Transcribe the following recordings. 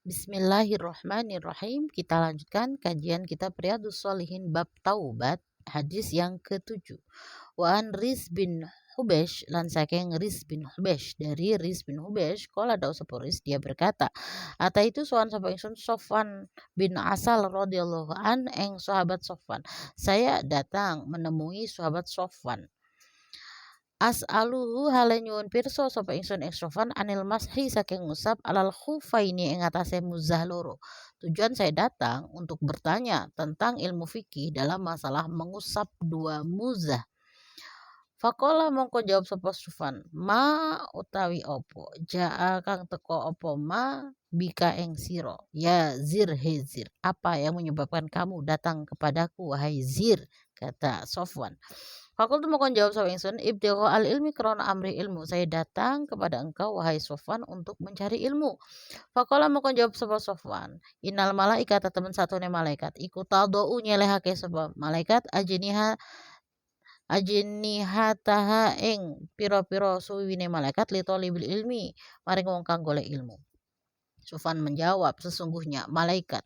Bismillahirrahmanirrahim. Kita lanjutkan kajian kitab Riyadhus Shalihin bab taubat, hadis yang ketujuh. Wa an Riz bin Hubesh lan saking Riz bin Hubesh, dari Riz bin Hubesh qala dawu sapa Riz, dia berkata, ata itu sowan sapa ingsun Sofwan bin Asal radhiyallahu an eng sahabat Sofwan. Saya datang menemui sahabat Sofwan. As'aluhu hale nyuwun pirsa sapa ingsun ing Sofwan anil mashi saking ngusap alal khufaini ing atase muzah loro. Tujuan saya datang untuk bertanya tentang ilmu fikih dalam masalah mengusap dua muzah. Faqala mongko jawab sapa Sofwan, ma utawi opo jaa kang teko opo ma bika ing sira ya zir hezir, apa yang menyebabkan kamu datang kepadaku wahai zir, kata Sofwan. Fakultu mongko jawab sapa ingsun, ibtigha al ilmi krana amri ilmu, saya datang kepada engkau wahai Sofwan untuk mencari ilmu. Faqala mongko jawab sapa Sofwan, innal malaikata temen satune malaikat iku tadau nyelehake sapa malaikat ajnihataha ing pira-pira suwiwine malaikat li talibil ilmi maring wong kang golek ilmu. Sofwan menjawab, sesungguhnya malaikat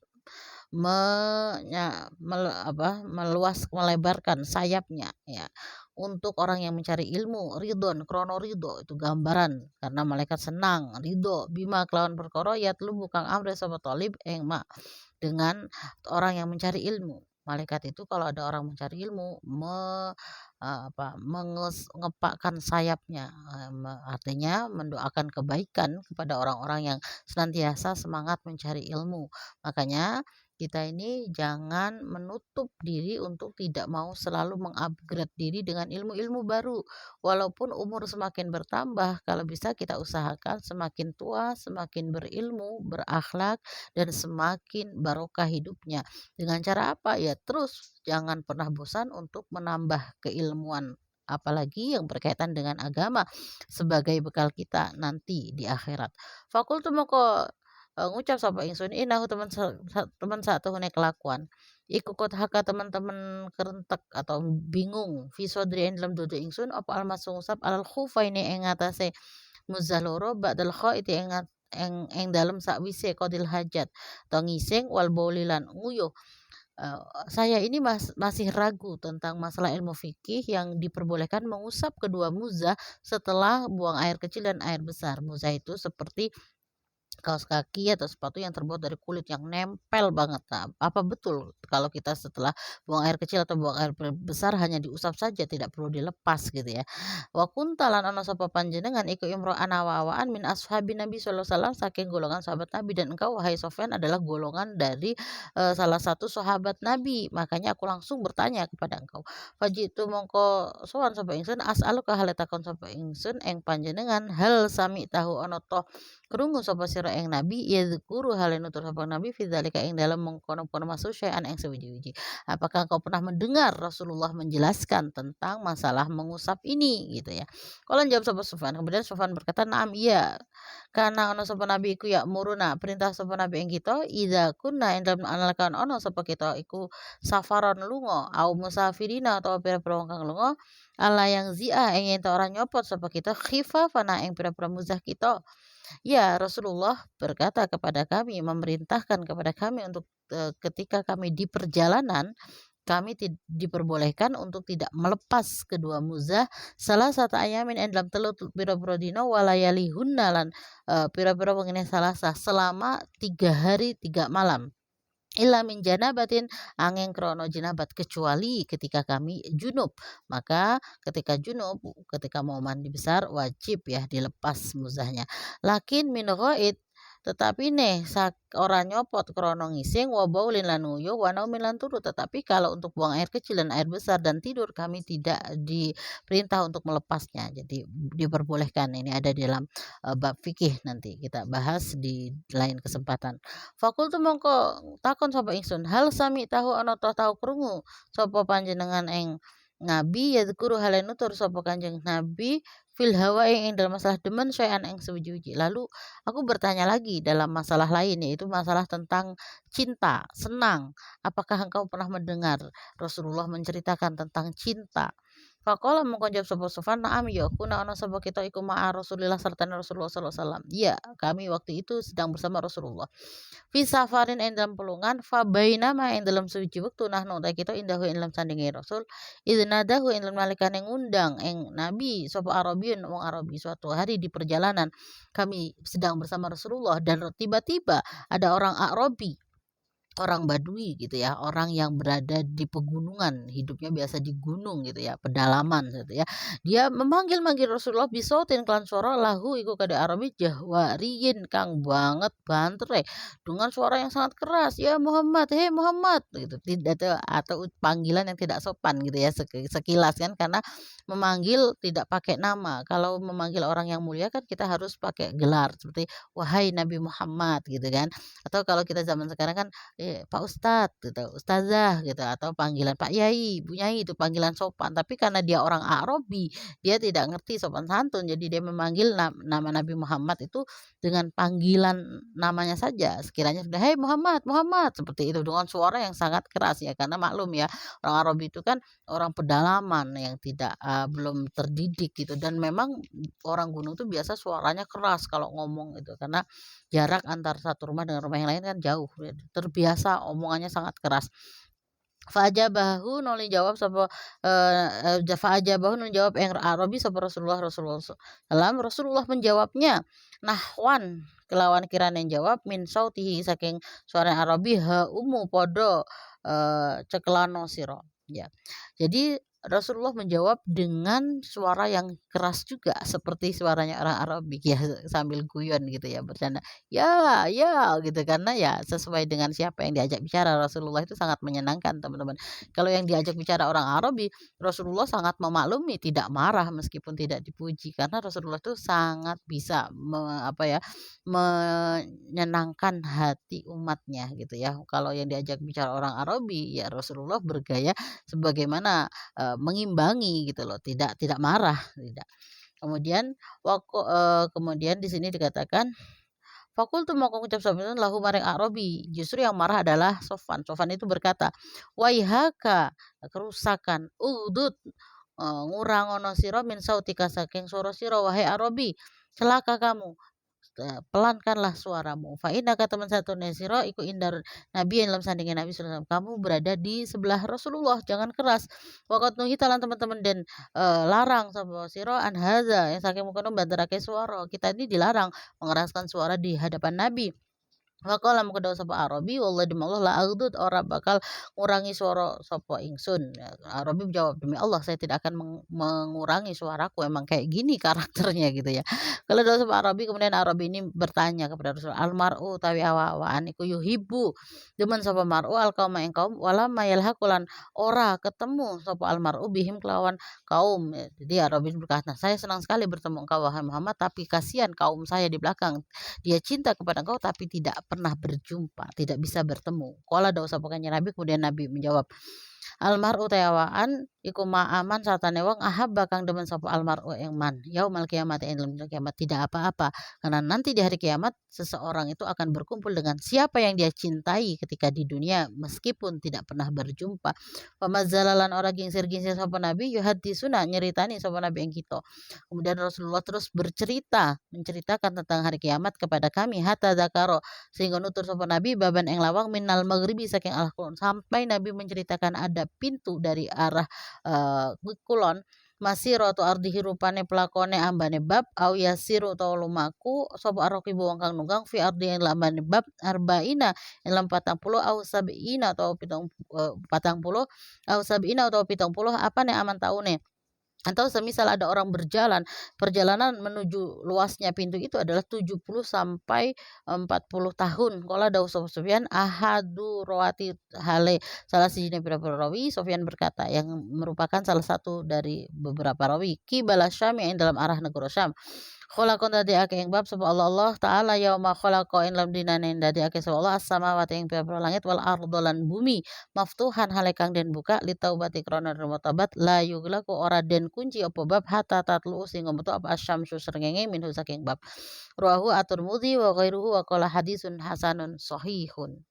melebarkan sayapnya ya untuk orang yang mencari ilmu, ridon krono ridho itu gambaran karena malaikat senang ridho bima kelawan perkara yatlubu kang amre sapa talib ing ma, dengan orang yang mencari ilmu. Malaikat itu kalau ada orang mencari ilmu ngepakkan sayapnya, artinya mendoakan kebaikan kepada orang-orang yang senantiasa semangat mencari ilmu. Makanya kita ini jangan menutup diri untuk tidak mau selalu mengupgrade diri dengan ilmu-ilmu baru. Walaupun umur semakin bertambah, kalau bisa kita usahakan semakin tua, semakin berilmu, berakhlak, dan semakin barokah hidupnya. Dengan cara apa? Ya terus jangan pernah bosan untuk menambah keilmuan, apalagi yang berkaitan dengan agama sebagai bekal kita nanti di akhirat. Fakultu moko ngucap sapa ingsun innahu temen satuhune kelakuan iku kot haka teman-teman kerentek atau bingung fi sodri ing dalam dodo ingsun apa almasu ngusap alal khufaini ing atase muzah loro ba'dal khaiti ing dalem sakwise qadil hajat atau ngising wal baulilan nguyuh. Saya ini masih ragu tentang masalah ilmu fikih yang diperbolehkan mengusap kedua muzah setelah buang air kecil dan air besar. Muzah itu seperti kaos kaki atau sepatu yang terbuat dari kulit yang nempel banget. Nah, apa betul kalau kita setelah buang air kecil atau buang air besar hanya diusap saja tidak perlu dilepas gitu ya. Wa kuntalan ana sapa panjenengan iku imro'an awaan min ashabin Nabi sallallahu alaihi wasallam saking golongan sahabat Nabi dan engkau wahai Sofyan adalah golongan dari salah satu sahabat Nabi. Makanya aku langsung bertanya kepada engkau. Fajitu mongko sowan sapa ingsun as'aluka hale takon sapa ingsun eng panjenengan hal sami tahu ana to krungu sapa sira ing Nabi yadzkuru hale nutur sapa Nabi fi dzalika ing dalem mengkono-kono masuk syai'an ing sewiji-wiji. Apakah engkau pernah mendengar Rasulullah menjelaskan tentang masalah mengusap ini gitu ya. Kalau jawab sapa Sufyan, kemudian Sufyan berkata, "Na'am, iya." Karena ana sapa Nabi iku ya muruna perintah sapa Nabi ing kita idza kunna ing dalem analakan ana sapa kita iku safaron lunga au musafirina atau pira-pira wong kang lunga ala yang zia ing ento ora nyopot sapa kita khifafana ing pira-pira muzah kita. Ya, Rasulullah berkata kepada kami, memerintahkan kepada kami untuk ketika kami di perjalanan, kami diperbolehkan untuk tidak melepas kedua muzah salah satu ayamin ing dalam telu pira-pira dina walayalihunna lan pira-pira wengine salasa selama 3 hari 3 malam. Illa min janabatin angin krono jinabat kecuali ketika kami junub. Maka ketika junub, ketika mau mandi besar wajib ya dilepas muzahnya. Lakin min ghaid tetapi nih orang nyopot krono ngising wa baulin lan nguyuh wa naumin lan turu, tetapi kalau untuk buang air kecil dan air besar dan tidur kami tidak diperintah untuk melepasnya. Jadi diperbolehkan, ini ada di dalam bab fikih, nanti kita bahas di lain kesempatan. Fakultu mongko takon sapa ingsun, hal sami tahu ana tahu krungu sapa panjenengan ing Nabi yadzkuru hale nutur sapa Kanjeng Nabi fil hawa ing dalam masalah demen syai'an ing sewiji-wiji. Lalu aku bertanya lagi dalam masalah lain, yaitu masalah tentang cinta, senang. Apakah engkau pernah mendengar Rasulullah menceritakan tentang cinta? Faqala mongko jawab sapa Sufyan, "Na'am ya, kuna ana sapa kita iku ma'a Rasulillah sertane Rasulullah sallallahu alaihi wasallam." Iya, kami waktu itu sedang bersama Rasulullah. Fi safarin ing dalam pelungan, fa bainama ing dalam suci wektu nahnu ta kita indahu ing dalam sandinge Rasul, idnadahu ing dalam nalikane ngundang ing Nabi sapa Arabiyun wong Arabi suatu hari di perjalanan kami sedang bersama Rasulullah dan tiba-tiba ada orang Arabi. Orang Badui gitu ya, orang yang berada di pegunungan, hidupnya biasa di gunung gitu ya, pedalaman gitu ya. Dia memanggil-manggil Rasulullah bisautin kelan suara lahu iku kada Arabi jahwariyin kang banget banter dengan suara yang sangat keras, "Ya Muhammad, hei Muhammad," gitu. Tidak atau panggilan yang tidak sopan gitu ya sekilas kan karena memanggil tidak pakai nama. Kalau memanggil orang yang mulia kan kita harus pakai gelar seperti wahai Nabi Muhammad gitu kan. Atau kalau kita zaman sekarang kan Pak Ustadz gitu, Ustazah gitu, atau panggilan Pak Yai, Bu Nyai itu panggilan sopan. Tapi karena dia orang Arabi, dia tidak ngerti sopan santun, jadi dia memanggil nama Nabi Muhammad itu dengan panggilan namanya saja. Sekiranya sudah, "Hei Muhammad, Muhammad," seperti itu dengan suara yang sangat keras ya, karena maklum ya, orang Arabi itu kan orang pedalaman yang tidak belum terdidik gitu dan memang orang gunung itu biasa suaranya keras kalau ngomong gitu, karena jarak antar satu rumah dengan rumah yang lain kan jauh, ya, terbiasa omongannya sangat keras. Fa'ajabahu nuli jawab sapa fa'ajabahu nuli jawab Arabi sapa Rasulullah Rasulullah menjawabnya nahwan kelawan kirane jawab min sautihi saking suara Arabi ha podo cekelano sira. Ya. Jadi Rasulullah menjawab dengan suara yang keras juga seperti suaranya orang Arabik ya sambil guyon gitu ya bercanda, "Ya ya," gitu karena ya sesuai dengan siapa yang diajak bicara Rasulullah itu sangat menyenangkan teman-teman. Kalau yang diajak bicara orang Arabi, Rasulullah sangat memaklumi, tidak marah meskipun tidak dipuji karena Rasulullah itu sangat bisa apa ya, menyenangkan hati umatnya gitu ya. Kalau yang diajak bicara orang Arabi, ya Rasulullah bergaya sebagaimana mengimbangi gitu loh, tidak marah, tidak. Kemudian kemudian di sini dikatakan, fakultu moko ngucap sapa lahu maring Arabi, justru yang marah adalah Sofan. Sofan itu berkata, "Waihaka, kerusakan, udud, ngurangono sira min sautika saking suara sira wahai Arabi, celaka kamu." Pelankanlah suaramu. Fa innaka teman satune sira iku indar Nabi yang dalam sandingan Nabi sallallahu alaihi wasallam. Kamu berada di sebelah Rasulullah, jangan keras. Waqat nuhita lan teman-teman dan larang sapa sira an hadza yang saking mungkin banterake suara. Kita ini dilarang mengeraskan suara di hadapan Nabi. Faqala mengko dawuh sapa Arabi, "Wallahi demi Allah la aghdud ora bakal ngurangi suara sapa ingsun." Ya, Arabi menjawab, "Demi Allah saya tidak akan mengurangi suaraku, emang kayak gini karakternya," gitu ya. Kalau dawuh sapa Arabi, kemudian Arabi ini bertanya kepada Rasul, "Al-mar'u tawi awa-awaan iku yuhibbu." Demen sapa mar'u al-qauma ing kaum wala mayalhaqulan ora ketemu sapa al-mar'u bihim kelawan kaum. Ya, jadi Arabi berkata, "Saya senang sekali bertemu engkau wahai Muhammad, tapi kasihan kaum saya di belakang. Dia cinta kepada engkau tapi tidak pernah berjumpa, tidak bisa bertemu." Qala dawu sapa Kanjeng Nabi, kemudian Nabi menjawab, "Almar'u tayawaan iku ma'aman satane wong ahabba kang demen sapa almar'u ing man yaumal kiamat ing dalem dina kiamat tidak apa-apa karena nanti di hari kiamat seseorang itu akan berkumpul dengan siapa yang dia cintai ketika di dunia meskipun tidak pernah berjumpa. Pamazzalalan ora gingsir-gingsir sapa nabi yuhaddisuna nyeritani sapa nabi ing kita. Kemudian Rasulullah terus menceritakan tentang hari kiamat kepada kami hatta dzakara sehingga nutur sapa nabi baban ing lawang minal maghribi saking al-qur'an sampai nabi menceritakan ada pintu dari arah kulon masiratu ardihi rupane pelakone ambane bab au yasiru utawa lumaku sapa araqibu wong kang nunggang fi ardi ing lambane bab arba'ina ing lam 40 au sab'ina utawa 40 au sab'ina utawa 70 apane aman taune. Atau semisal ada orang berjalan, perjalanan menuju luasnya pintu itu adalah 70 sampai 40 tahun. Qala dawu Sufyan ahadu rawati hale salah sijine pira-pira rawi Sufyan berkata yang merupakan salah satu dari beberapa rawi qibala Syam yang dalam arah negara Syam. Khalaqan dadekake ing bab sapa Allah taala yauma khalaqa ing lam dinane dadekake sapa Allah as-samawati ing pira-pira langit wal ardo lan bumi maftuhan hale kang den buka li taubati krana tobat la yughlaqu ora den kunci apa bab hatta tatlu sing metu apa asyamsu srengenge minhu saking bab rawahu at-Tirmidzi wa ghairuhu wa qala hadisun hasanun sahihun.